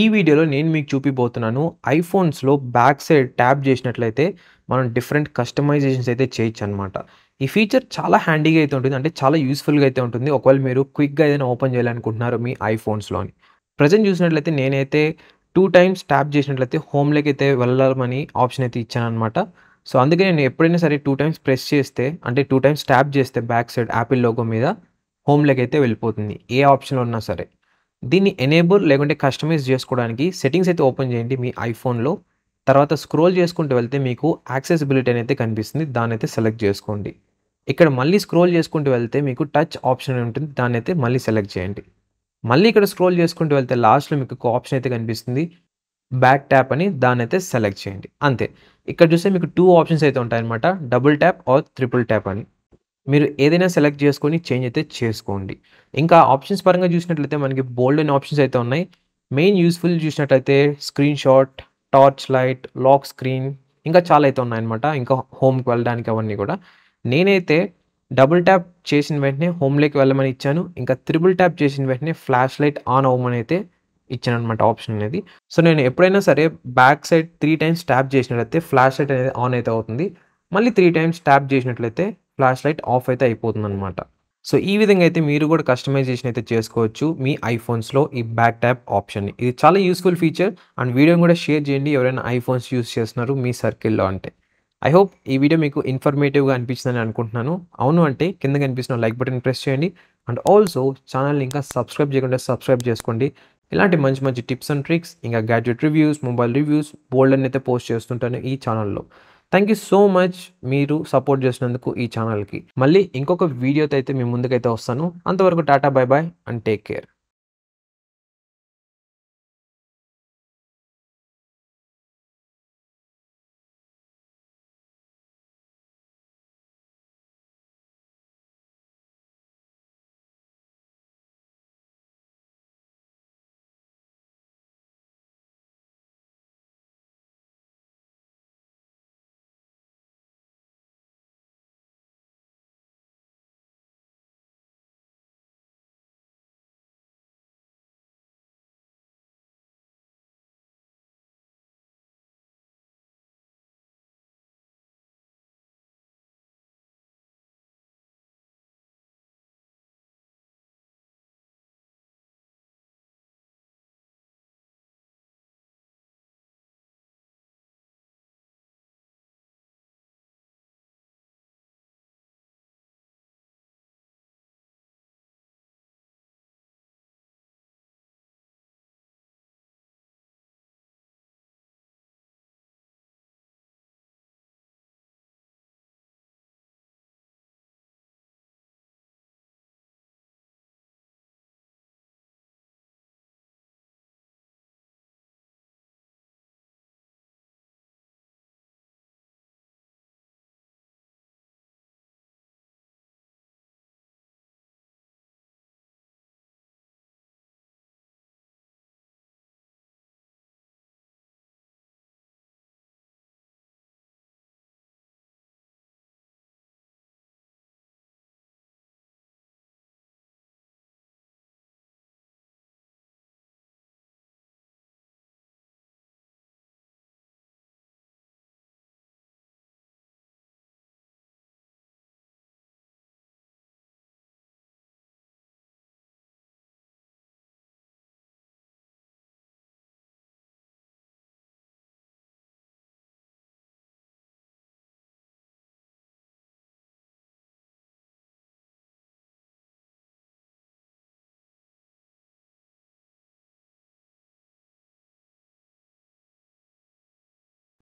ఈ వీడియోలో నేను మీకు చూపిబోతున్నాను. ఐఫోన్స్‌లో బ్యాక్ సైడ్ ట్యాప్ చేసినట్లయితే మనం డిఫరెంట్ కస్టమైజేషన్స్ అయితే చేయొచ్చనమాట. ఈ ఫీచర్ చాలా హ్యాండీగా అయితే ఉంటుంది. అంటే చాలా యూజ్‌ఫుల్‌గా అయితే ఉంటుంది. ఒకవేళ మీరు క్విక్‌గా ఏదైనా ఓపెన్ చేయాలనుకుంటున్నారు మీ ఐఫోన్స్‌లోని. ప్రెజెంట్ చూసినట్లయితే నేనైతే 2 టైమ్స్ ట్యాప్ చేసినట్లయితే హోమ్‌లోకైతే వెళ్ళమని ఆప్షన్ అయితే ఇచ్చాననమాట. సో, అందుకే నేను ఎప్పుడైనా సరే 2 టైమ్స్ ప్రెస్ చేస్తే అంటే 2 టైమ్స్ ట్యాప్ చేస్తే బ్యాక్ సైడ్ యాపిల్ లోగో మీద హోమ్‌లోకైతే వెళ్ళిపోతుంది. ఏ ఆప్షన్‌లో ఉన్నా సరే. దీన్ని ఎనేబుల్ లేకుంటే కస్టమైజ్ చేసుకోవడానికి సెట్టింగ్స్ అయితే ఓపెన్ చేయండి మీ ఐఫోన్‌లో. తర్వాత స్క్రోల్ చేసుకుంటూ వెళ్తే మీకు యాక్సెసిబిలిటీ అనైతే కనిపిస్తుంది. దాన్నైతే సెలెక్ట్ చేసుకోండి. ఇక్కడ మళ్ళీ స్క్రోల్ చేసుకుంటూ వెళ్తే మీకు టచ్ ఆప్షన్ అని ఉంటుంది. దాన్నైతే మళ్ళీ సెలెక్ట్ చేయండి. మళ్ళీ ఇక్కడ స్క్రోల్ చేసుకుంటూ వెళ్తే లాస్ట్‌లో మీకు ఒక ఆప్షన్ అయితే కనిపిస్తుంది. బ్యాక్ ట్యాప్ అని దాన్నైతే సెలెక్ట్ చేయండి. అంతే. ఇక్కడ చూస్తే మీకు 2 ఆప్షన్స్ అయితే ఉంటాయన్నమాట. Double tap or triple tap అని. మీరు ఏదైనా సెలెక్ట్ చేసుకొని చేంజ్ అయితే చేసుకోండి. ఇంకా ఆప్షన్స్ పరంగా చూసినట్లయితే మనకి బోల్డెన్ ఆప్షన్స్ అయితే ఉన్నాయి. మెయిన్ యూజ్‌ఫుల్ చూసినట్టయితే screenshot, torch light, lock screen ఇంకా చాలా అయితే ఉన్నాయన్నమాట. ఇంకా హోమ్‌కి వెళ్ళడానికి అవన్నీ కూడా. నేనైతే డబుల్ ట్యాప్ చేసిన వెంటనే హోమ్‌లోకి వెళ్ళమని ఇచ్చాను. ఇంకా త్రిబుల్ ట్యాప్ చేసిన వెంటనే ఫ్లాష్ లైట్ ఆన్ అవ్వమని అయితే ఇచ్చానన్నమాట ఆప్షన్ అనేది. సో, నేను ఎప్పుడైనా సరే బ్యాక్ సైడ్ 3 టైమ్స్ ట్యాప్ చేసినట్లయితే ఫ్లాష్ లైట్ అనేది ఆన్ అయితే అవుతుంది. మళ్ళీ 3 టైమ్స్ ట్యాప్ చేసినట్లయితే ఫ్లాష్ లైట్ ఆఫ్ అయితే అయిపోతుందనమాట. సో, ఈ విధంగా అయితే మీరు కూడా కస్టమైజేషన్ అయితే చేసుకోవచ్చు మీ ఐఫోన్స్‌లో ఈ బ్యాక్ ట్యాప్ ఆప్షన్‌ని. ఇది చాలా యూజ్‌ఫుల్ ఫీచర్ అండ్ వీడియోని కూడా షేర్ చేయండి ఎవరైనా ఐఫోన్స్ యూజ్ చేస్తున్నారు మీ సర్కిల్‌లో అంటే. ఐ హోప్ ఈ వీడియో మీకు ఇన్ఫర్మేటివ్‌గా అనిపించిందని అనుకుంటున్నాను. అవును అంటే కింద కనిపిస్తున్న లైక్ బటన్ ప్రెస్ చేయండి. అండ్ ఆల్సో ఛానెల్‌ని ఇంకా సబ్స్క్రైబ్ చేయకుండా సబ్స్క్రైబ్ చేసుకోండి. ఇలాంటి మంచి మంచి టిప్స్ అండ్ ట్రిక్స్ ఇంకా గ్యాడ్జెట్ రివ్యూస్, మొబైల్ రివ్యూస్ బోలెడన్ని అయితే పోస్ట్ చేస్తుంటాను ఈ ఛానెల్‌లో. థ్యాంక్ యూ సో మచ్ మీరు సపోర్ట్ చేసినందుకు ఈ ఛానెల్‌కి. మళ్ళీ ఇంకొక వీడియోతో అయితే మీ ముందుకైతే వస్తాను. అంతవరకు tata bye by and take care.